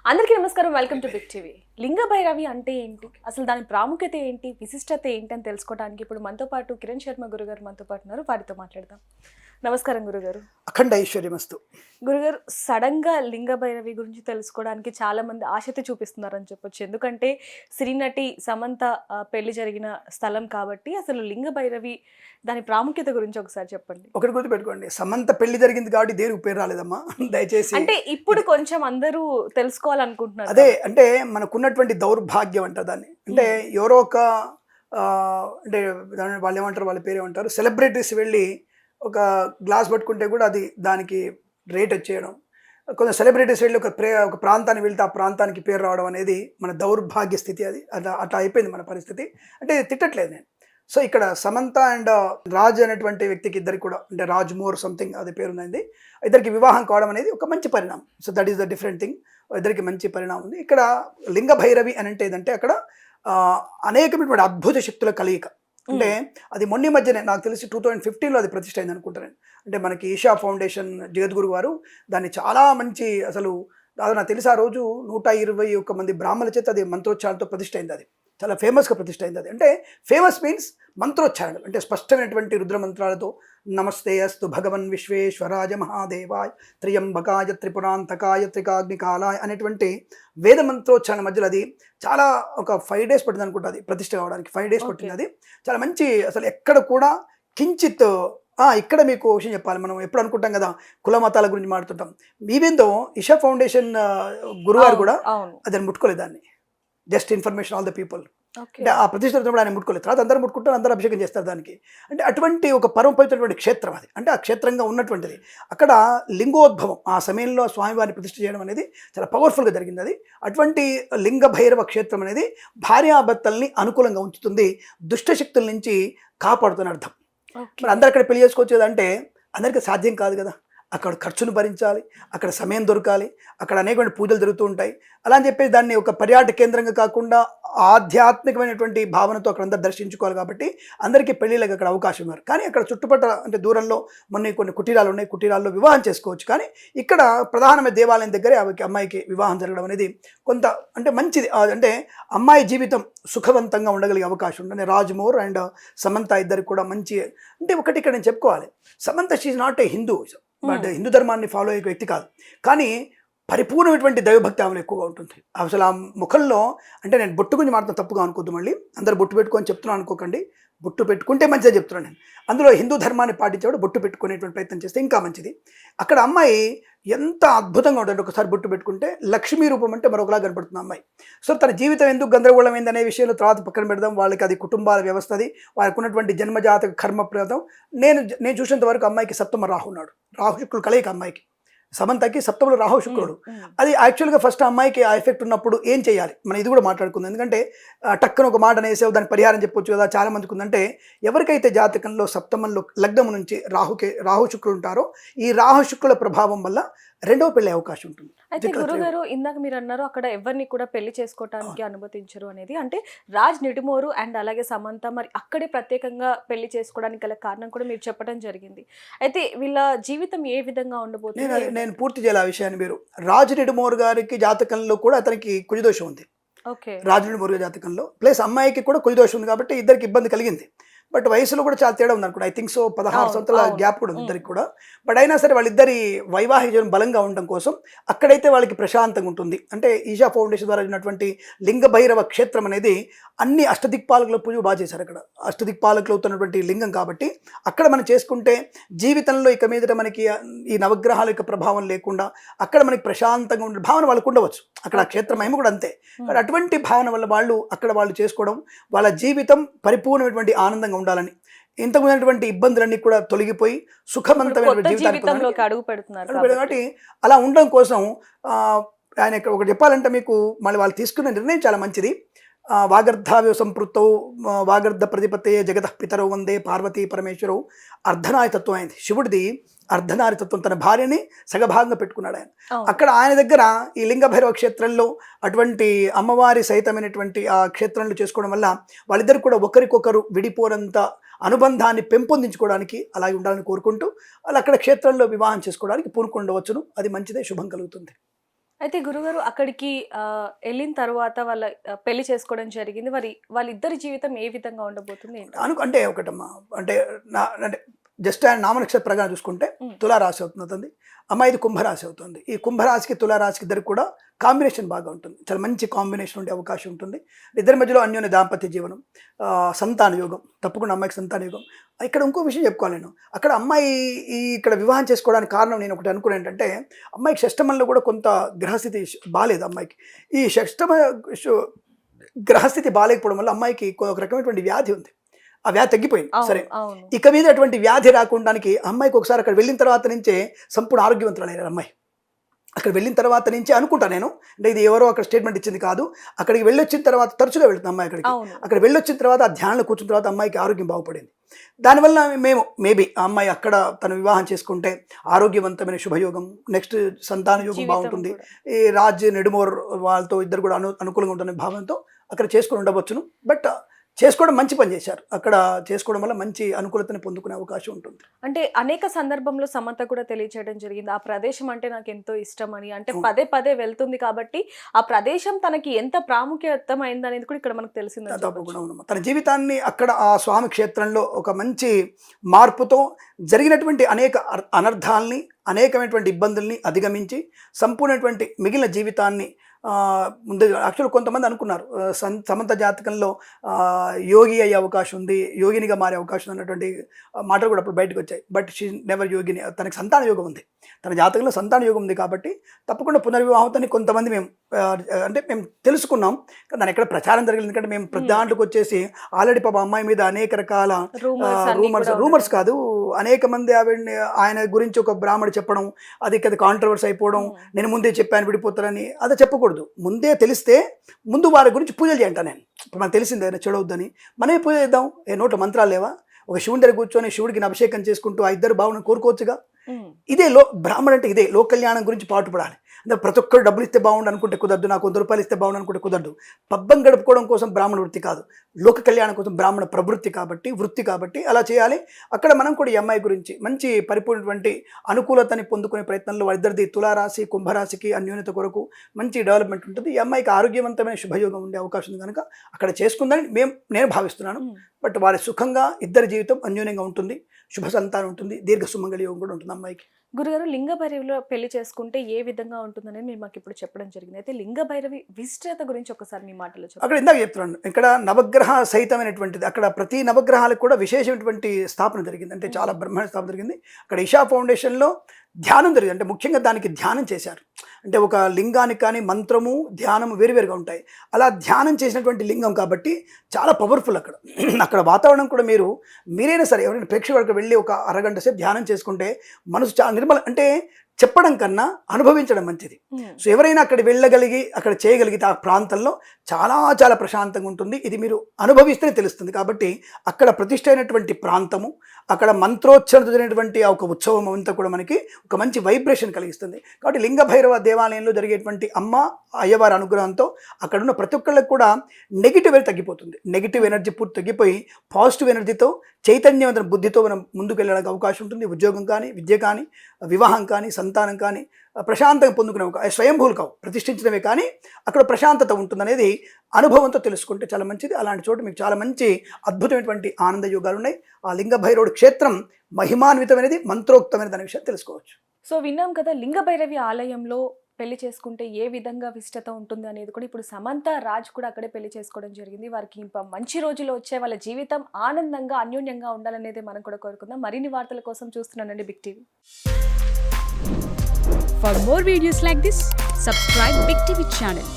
అందరికీ నమస్కారం. Welcome to big TV. Linga Bhairavi అంటే ఏంటి, అసలు దాని ప్రాముఖ్యత ఏంటి, విశిష్టత ఏంటి అని తెలుసుకోవడానికి ఇప్పుడు మనతో పాటు కిరణ్ శర్మ గురుగారు మనతో పాటు ఉన్నారు. వారితో మాట్లాడదాం. నమస్కారం గురుగారు. అఖండ ఐశ్వర్యమస్తు. గురుగారు, సడన్ గా లింగ భైరవి గురించి తెలుసుకోవడానికి చాలా మంది ఆసక్తి చూపిస్తున్నారని చెప్పొచ్చు. ఎందుకంటే సినీనటి సమంత పెళ్లి జరిగిన స్థలం కాబట్టి అసలు లింగ భైరవి దాని ప్రాముఖ్యత గురించి ఒకసారి చెప్పండి. ఒకటి గుర్తు పెట్టుకోండి, సమంత పెళ్లి జరిగింది కాబట్టి దేవుడికి పేరు రాలేదమ్మా. దయచేసి అంటే ఇప్పుడు కొంచెం అందరూ తెలుసుకోవాలనుకుంటున్నారు. అదే అంటే మనకున్నటువంటి దౌర్భాగ్యం అంట దాన్ని. అంటే ఎవరో ఒక అంటే వాళ్ళు ఏమంటారు, వాళ్ళ పేరు ఏమంటారు, సెలబ్రిటీస్ వెళ్ళి ఒక గ్లాస్ పట్టుకుంటే కూడా అది దానికి రేట్ వచ్చేయడం, కొంచెం సెలబ్రిటీస్ వెళ్ళి ఒక ప్రాంతానికి వెళ్తే ఆ ప్రాంతానికి పేరు రావడం అనేది మన దౌర్భాగ్య స్థితి. అది అట్లా అయిపోయింది మన పరిస్థితి. అంటే తిట్టట్లేదు నేను. సో ఇక్కడ సమంత అండ్ రాజ్ అనేటువంటి వ్యక్తికి ఇద్దరికి కూడా, అంటే రాజ్ మోర్ సంథింగ్ అది పేరుంది, ఇద్దరికి వివాహం కావడం అనేది ఒక మంచి పరిణామం. So that is the different thing. ఇద్దరికి మంచి పరిణామం ఉంది. ఇక్కడ లింగ భైరవి అని అంటే ఏదంటే అక్కడ అనేకమైనటువంటి అద్భుత శక్తుల కలయిక. అంటే అది మొన్న మధ్యనే నాకు తెలిసి 2015లో అది ప్రతిష్ట అయింది అనుకుంటాను. అంటే మనకి ఈషా ఫౌండేషన్ జగద్గురు వారు దాన్ని చాలా మంచి, అసలు దాదాపు నాకు తెలిసి ఆ రోజు 121 మంది బ్రాహ్మణుల చేత అది మంత్రోచ్చారణతో ప్రతిష్ట అయింది. అది చాలా ఫేమస్గా ప్రతిష్ట అయింది. అది అంటే ఫేమస్ మీన్స్ మంత్రోచ్చారణలు, అంటే స్పష్టమైనటువంటి రుద్రమంత్రాలతో నమస్తే అస్తు భగవన్ విశ్వేశ్వరాయ మహాదేవాయ త్రియంబకాయ త్రిపురాంతకాయ త్రికాగ్నికాలాయ అనేటువంటి వేద మంత్రోచ్చారణ మధ్యలో అది చాలా ఒక 5 days పట్టింది అనుకుంటుంది అది ప్రతిష్ట కావడానికి. 5 days పట్టింది. అది చాలా మంచి, అసలు ఎక్కడ కూడా కించిత్ ఇక్కడ మీకు విషయం చెప్పాలి. మనం ఎప్పుడు అనుకుంటాం కదా కుల మతాల గురించి మాట్లాడుతుంటాం. మీవేందో ఇషా ఫౌండేషన్ గురువారు కూడా అదని ముట్టుకోలేదు దాన్ని. Just information all the people. అంటే ఆ ప్రతిష్ట ఆయన ముట్టుకోలేదు. తర్వాత అందరూ ముట్టుకుంటారు, అందరూ అభిషేకం చేస్తారు దానికి. అంటే అటువంటి ఒక పరమపవిత్రటువంటి క్షేత్రం అది. అంటే ఆ క్షేత్రంగా ఉన్నటువంటిది. అక్కడ లింగోద్భవం ఆ సమయంలో స్వామివారిని ప్రతిష్ఠ చేయడం అనేది చాలా పవర్ఫుల్గా జరిగింది. అది అటువంటి లింగ భైరవ క్షేత్రం అనేది భార్యాభర్తల్ని అనుకూలంగా ఉంచుతుంది, దుష్టశక్తుల నుంచి కాపాడుతున్న అర్థం. మరి అందరు అక్కడ పెళ్లి చేసుకోవచ్చేదంటే అందరికీ సాధ్యం కాదు కదా. అక్కడ ఖర్చును భరించాలి, అక్కడ సమయం దొరకాలి, అక్కడ అనేకమైన పూజలు జరుగుతూ ఉంటాయి. అలా అని చెప్పేసి దాన్ని ఒక పర్యాటక కేంద్రంగా కాకుండా ఆధ్యాత్మికమైనటువంటి భావనతో అక్కడ అందరు దర్శించుకోవాలి. కాబట్టి అందరికీ పెళ్ళిళ్ళకి అక్కడ అవకాశం ఉన్నారు. కానీ అక్కడ చుట్టుపక్కల అంటే దూరంలో కొన్ని కుటీరాలు ఉన్నాయి, కుటీరాల్లో వివాహం చేసుకోవచ్చు. కానీ ఇక్కడ ప్రధానమైన దేవాలయం దగ్గరే అమ్మాయికి వివాహం జరగడం అనేది కొంత అంటే మంచిది. అంటే అమ్మాయి జీవితం సుఖవంతంగా ఉండగలిగే అవకాశం ఉంటుంది. రాజ్మోర్ అండ్ సమంత ఇద్దరికి కూడా మంచి, అంటే ఒకటి ఇక్కడ నేను చెప్పుకోవాలి, Samantha she not a Hindu, but Hindu ధర్మాన్ని ఫాలో అయ్యే వ్యక్తి కాదు. కానీ పరిపూర్ణమైనటువంటి దైవభక్తి ఆమెలో ఎక్కువగా ఉంటుంది. అసలు ఆ ముఖంలో, అంటే నేను బొట్టు గురించి మాత్రం తప్పుగా అనుకోద్దు, మళ్ళీ అందరు బొట్టు పెట్టుకొని చెప్తున్నాను అనుకోకండి. బొట్టు పెట్టుకుంటే మంచిగా చెప్తున్నాను నేను. అందులో హిందూ ధర్మాన్ని పాటించేవాడు బొట్టు పెట్టుకునేటువంటి ప్రయత్నం చేస్తే ఇంకా మంచిది. అక్కడ అమ్మాయి ఎంత అద్భుతంగా ఉంటుంది. ఒకసారి బొట్టు పెట్టుకుంటే లక్ష్మీ రూపం అంటే మరొకలా కనపడుతుంది అమ్మాయి. సో తన జీవితం ఎందుకు గందరగోళం అయిందనే విషయంలో తర్వాత పక్కన పెడదాం. వాళ్ళకి అది కుటుంబాల వ్యవస్థ, అది వాళ్ళకు ఉన్నటువంటి జన్మజాతక కర్మప్రదం. నేను చూసినంత వరకు అమ్మాయికి సప్తమ రాహు ఉన్నాడు. రాహు శుక్రుడు కలయిక అమ్మాయికి, సమంతకి సప్తములు రాహు శుక్రుడు. అది యాక్చువల్గా ఫస్ట్ అమ్మాయికి ఆ ఎఫెక్ట్ ఉన్నప్పుడు ఏం చేయాలి మనం ఇది కూడా మాట్లాడుకుందాం. ఎందుకంటే టక్కున ఒక మాట అనేసావు దాని పరిహారం చెప్పొచ్చు కదా. చాలా మందికి ఉందంటే, ఎవరికైతే జాతకంలో సప్తమంలో లగ్నం నుంచి రాహు శుక్రుడు ఉంటారో ఈ రాహు శుక్రుల ప్రభావం వల్ల రెండవ పెళ్లి అవకాశం ఉంటుంది. అయితే గురుగారు, ఇందాక మీరు అన్నారు అక్కడ ఎవరిని కూడా పెళ్లి చేసుకోవటానికి అనుమతించరు అనేది. అంటే రాజ్ నిడుమోరు అండ్ అలాగే సమంత మరి అక్కడే ప్రత్యేకంగా పెళ్లి చేసుకోవడానికి గల కారణం కూడా మీరు చెప్పడం జరిగింది. అయితే వీళ్ళ జీవితం ఏ విధంగా ఉండబోతుంది? నేను పూర్తి చేయాలి ఆ విషయాన్ని. మీరు రాజ్ నిడుమోర్ గారికి జాతకంలో కూడా అతనికి కుజదోషం ఉంది. రాజ్ నిడుమోర్ జాతకంలో ప్లస్ అమ్మాయికి కూడా కుజదోషం ఉంది. కాబట్టి ఇద్దరికి ఇబ్బంది కలిగింది. బట్ వయసులో కూడా చాలా తేడా ఉంది అనుకోండి. ఐ థింక్ సో 16 సంవత్సరాల గ్యాప్ కూడా ఉంది ఇద్దరికి కూడా. బట్ అయినా సరే వాళ్ళిద్దరి వైవాహిక జీవనం బలంగా ఉండడం కోసం అక్కడైతే వాళ్ళకి ప్రశాంతంగా ఉంటుంది. అంటే ఈషా ఫౌండేషన్ ద్వారా ఉన్నటువంటి లింగ భైరవ క్షేత్రం అనేది అన్ని అష్టదిక్పాలకుల పూజ బాగా చేశారు. అక్కడ అష్టదిక్పాలకులు అవుతున్నటువంటి లింగం కాబట్టి అక్కడ మనం చేసుకుంటే జీవితంలో ఇక మీదట మనకి ఈ నవగ్రహాల యొక్క ప్రభావం లేకుండా అక్కడ మనకి ప్రశాంతంగా ఉండే భావన వాళ్ళకు ఉండవచ్చు. అక్కడ ఆ క్షేత్రం ఏమో కూడా అంతే. బట్ అటువంటి భావన వల్ల వాళ్ళు చేసుకోవడం, వాళ్ళ జీవితం పరిపూర్ణమైనటువంటి ఆనందంగా ఉండాలని, ఇంతకుముందు ఇబ్బందులన్నీ కూడా తొలగిపోయి సుఖవంతమైన జీవితానికి అడుగు పెడుతున్నారు. కాబట్టి అలా ఉండడం కోసం ఆయన ఒకటి చెప్పాలంటే మీకు, మళ్ళీ వాళ్ళు తీసుకున్న నిర్ణయం చాలా మంచిది. వాగర్ధావ్య సంపృత్తౌ వాగర్ధ ప్రతిపత్తయే జగత పితరౌ వందే పార్వతీ పరమేశ్వరవు. అర్ధనారితత్వం అయింది శివుడిది. అర్ధనారితత్వం, తన భార్యని సగభాగంగా పెట్టుకున్నాడు ఆయన. అక్కడ ఆయన దగ్గర ఈ లింగ భైరవ క్షేత్రంలో అటువంటి అమ్మవారి సహితమైనటువంటి ఆ క్షేత్రంలో చేసుకోవడం వల్ల వాళ్ళిద్దరు కూడా ఒకరికొకరు విడిపోనంత అనుబంధాన్ని పెంపొందించుకోవడానికి అలాగే ఉండాలని కోరుకుంటూ వాళ్ళు అక్కడ క్షేత్రంలో వివాహం చేసుకోవడానికి పూనుకుండవచ్చును. అది మంచిదే, శుభం కలుగుతుంది. అయితే గురుగారు అక్కడికి వెళ్ళిన తర్వాత వాళ్ళ పెళ్లి చేసుకోవడం జరిగింది. వాళ్ళిద్దరి జీవితం ఏ విధంగా ఉండబోతుంది ఏంటి? అంటే ఒకటమ్మా, అంటే అంటే జస్ట్ ఆయన నామనక్షత్ర ప్రకారం చూసుకుంటే తులారాశి అవుతుంది, అమ్మాయిది కుంభరాశి అవుతుంది. ఈ కుంభరాశికి తులారాశికి ఇద్దరికి కూడా కాంబినేషన్ బాగా ఉంటుంది, చాలా మంచి కాంబినేషన్ ఉండే అవకాశం ఉంటుంది. ఇద్దరి మధ్యలో అన్యోన్య దాంపత్య జీవనం, సంతాన యోగం, తప్పకుండా అమ్మాయికి సంతాన యోగం. ఇక్కడ ఇంకో విషయం చెప్పుకోవాలి నేను, అక్కడ అమ్మాయి ఇక్కడ వివాహం చేసుకోవడానికి కారణం నేను ఒకటి అనుకున్నాను ఏంటంటే, అమ్మాయికి షష్టమంలో కూడా కొంత గ్రహస్థితి బాగాలేదు అమ్మాయికి. ఈ షష్టమ గ్రహస్థితి బాగాలేకపోవడం వల్ల అమ్మాయికి ఒక రకమైనటువంటి వ్యాధి ఉంది, ఆ వ్యాధి తగ్గిపోయింది. సరే, ఇక మీద అటువంటి వ్యాధి రాకుండానికి అమ్మాయికి ఒకసారి అక్కడ వెళ్ళిన తర్వాత నుంచే సంపూర్ణ ఆరోగ్యవంతులయ్యారు అమ్మాయి. అక్కడ వెళ్ళిన తర్వాత నుంచి అనుకుంటా నేను, అంటే ఇది ఎవరో అక్కడ స్టేట్మెంట్ ఇచ్చింది కాదు, అక్కడికి వెళ్ళొచ్చిన తర్వాత తరచుగా వెళ్తుంది అమ్మాయి అక్కడికి. అక్కడ వెళ్ళొచ్చిన తర్వాత ఆ ధ్యానంలో కూర్చున్న తర్వాత అమ్మాయికి ఆరోగ్యం బాగుపడింది. దానివల్ల మేము మేబీ ఆ అమ్మాయి అక్కడ తను వివాహం చేసుకుంటే ఆరోగ్యవంతమైన శుభయోగం, నెక్స్ట్ సంతాన యోగం బాగుంటుంది, ఈ రాజ్ నెడుమోర్ వాళ్ళతో ఇద్దరు కూడా అనుకూలంగా ఉంటున్న భావంతో అక్కడ చేసుకుని ఉండవచ్చును. బట్ చేసుకోవడం మంచి పని చేశారు, అక్కడ చేసుకోవడం వల్ల మంచి అనుకూలతని పొందుకునే అవకాశం ఉంటుంది. అంటే అనేక సందర్భంలో సమంత కూడా తెలియచేయడం జరిగింది, ఆ ప్రదేశం అంటే నాకు ఎంతో ఇష్టం అని. అంటే పదే పదే వెళ్తుంది కాబట్టి ఆ ప్రదేశం తనకి ఎంత ప్రాముఖ్యతమైంది అనేది కూడా ఇక్కడ మనకు తెలిసింది. తప్పకుండా ఉన్నాం, తన జీవితాన్ని అక్కడ ఆ స్వామి క్షేత్రంలో ఒక మంచి మార్పుతో జరిగినటువంటి అనేక అనర్థాలని, అనేకమైనటువంటి ఇబ్బందుల్ని అధిగమించి సంపూర్ణటువంటి మిగిలిన జీవితాన్ని ముందు యాక్చువల్ కొంతమంది అనుకున్నారు సమంత జాతకంలో యోగి అయ్యే అవకాశం ఉంది, యోగినిగా మారే అవకాశం అన్నటువంటి మాటలు కూడా అప్పుడు బయటకు వచ్చాయి. బట్ షీ నెవర్ యోగిని, తనకి సంతాన యోగం ఉంది, తన జాతకంలో సంతాన యోగం ఉంది కాబట్టి తప్పకుండా పునర్వివాహంతో కొంతమంది మేము మేము తెలుసుకున్నాం. దాని ఎక్కడ ప్రచారం జరగలేదు, ఎందుకంటే మేము దాంట్లోకి వచ్చేసి ఆల్రెడీ పాప అమ్మాయి మీద అనేక రకాల రూమర్స్ కాదు, అనేక మంది ఆయన గురించి ఒక బ్రాహ్మడు చెప్పడం, అది కాంట్రవర్సీ అయిపోవడం, నేను ముందే చెప్పాను విడిపోతారని, అది చెప్పకూడదు. ముందే తెలిస్తే ముందు వారి గురించి పూజలు చేయంట. నేను ఇప్పుడు మనకు తెలిసిందే చెడవద్దని, మనమే పూజ చేద్దాం. నోట మంత్రాలు లేవా? ఒక శివుని దగ్గర కూర్చొని శివుడికి అభిషేకం చేసుకుంటూ ఆ ఇద్దరు బాగుని కోరుకోవచ్చుగా. ఇదే బ్రాహ్మణుడు అంటే ఇదే లోక కళ్యాణం గురించి పాటుపడాలి. అంటే ప్రతి ఒక్కరు డబ్బులు ఇస్తే బాగుండు అనుకుంటే కుదరదు, నాకు 100 రూపాయలు ఇస్తే బాగుండు అనుకుంటే కుదరదు. పబ్బం గడుపుకోవడం కోసం బ్రాహ్మణ వృత్తి కాదు, లోక కళ్యాణం కోసం బ్రాహ్మణ ప్రవృత్తి కాబట్టి వృత్తి కాబట్టి అలా చేయాలి. అక్కడ మనం కూడా ఈ అమ్మాయి గురించి మంచి పరిపూర్ణటువంటి అనుకూలతని పొందుకునే ప్రయత్నంలో వాళ్ళిద్దరిది తులారాశి కుంభరాశికి అన్యోన్యత కొరకు మంచి డెవలప్మెంట్ ఉంటుంది. ఈ అమ్మాయికి ఆరోగ్యవంతమైన శుభయోగం ఉండే అవకాశం ఉంది కనుక అక్కడ చేసుకుందని నేను భావిస్తున్నాను. బట్ వారి సుఖంగా ఇద్దరి జీవితం అన్యోన్యంగా ఉంటుంది, శుభ సంతానం ఉంటుంది, దీర్ఘ సుమంగళ యోగం కూడా ఉంటుంది అమ్మాయికి. గురుగారు, లింగ భైరవిలో పెళ్లి చేసుకుంటే ఏ విధంగా ఉంటుందని మీరు మాకు ఇప్పుడు చెప్పడం జరిగింది. అయితే లింగ భైరవి విశిష్టత గురించి ఒకసారి మీ మాటలో చెప్పండి. అక్కడ ఇందాక చెప్తున్నాను, ఇక్కడ నవగ్రహ సహితమైనటువంటిది, అక్కడ ప్రతి నవగ్రహాలకు కూడా విశేషమైనటువంటి స్థాపన జరిగింది, అంటే చాలా బ్రహ్మాండ స్థాపన జరిగింది. అక్కడ ఇషా ఫౌండేషన్లో ధ్యానం జరిగింది, అంటే ముఖ్యంగా దానికి ధ్యానం చేశారు. అంటే ఒక లింగానికి కానీ మంత్రము ధ్యానము వేరువేరుగా ఉంటాయి. అలా ధ్యానం చేసినటువంటి లింగం కాబట్టి చాలా పవర్ఫుల్. అక్కడ వాతావరణం కూడా మీరైనా సరే ఎవరైనా ప్రేక్షకులకు వెళ్ళి ఒక అరగంట సేపు ధ్యానం చేసుకుంటే మనసు చాలా నిర్మల, అంటే చెప్పడం కన్నా అనుభవించడం మంచిది. సో ఎవరైనా అక్కడ వెళ్ళగలిగి అక్కడ చేయగలిగితే ఆ ప్రాంతంలో చాలా చాలా ప్రశాంతంగా ఉంటుంది. ఇది మీరు అనుభవిస్తేనే తెలుస్తుంది. కాబట్టి అక్కడ ప్రతిష్ఠ అయినటువంటి ప్రాంతము, అక్కడ మంత్రోచ్చరణ జరిగినటువంటి ఒక ఉత్సవం అంతా కూడా మనకి ఒక మంచి వైబ్రేషన్ కలిగిస్తుంది. కాబట్టి లింగ భైరవ దేవాలయంలో జరిగేటువంటి అమ్మ అయ్యవారి అనుగ్రహంతో అక్కడ ఉన్న ప్రతి ఒక్కళ్ళకి కూడా నెగిటివ్ తగ్గిపోతుంది. నెగిటివ్ ఎనర్జీ పూర్తి తగ్గిపోయి పాజిటివ్ ఎనర్జీతో చైతన్యవంతమైన బుద్ధితో మనం ముందుకు వెళ్ళడానికి అవకాశం ఉంటుంది. ఉద్యోగం కానీ, విద్య కానీ, వివాహం కానీ, సంతానం కానీ ప్రశాంతంగా పొందుకునే స్వయంభూలు కావు, ప్రతిష్ఠించడమే కానీ అక్కడ ప్రశాంతత ఉంటుందనేది అనుభవంతో తెలుసుకుంటే చాలా మంచిది. అలాంటి చోట మీకు చాలా మంచి అద్భుతమైనటువంటి ఆనంద యోగాలు ఉన్నాయి. ఆ లింగ భైరవుడి క్షేత్రం మహిమాన్వితమైనది, మంత్రోక్తమైన దాని విషయం తెలుసుకోవచ్చు. సో విన్నాం కదా, లింగ భైరవి ఆలయంలో పెళ్లి చేసుకుంటే ఏ విధంగా విశిష్టత ఉంటుంది అనేది కూడా ఇప్పుడు సమంత రాజ్ కూడా అక్కడే పెళ్లి చేసుకోవడం జరిగింది. వారికి ఇంకా మంచి రోజులు వచ్చే, వాళ్ళ జీవితం ఆనందంగా అన్యోన్యంగా ఉండాలనేది మనం కూడా కోరుకుందాం. మరిన్ని వార్తల కోసం చూస్తున్నానండి big TV. For more videos like this, subscribe Big TV channel.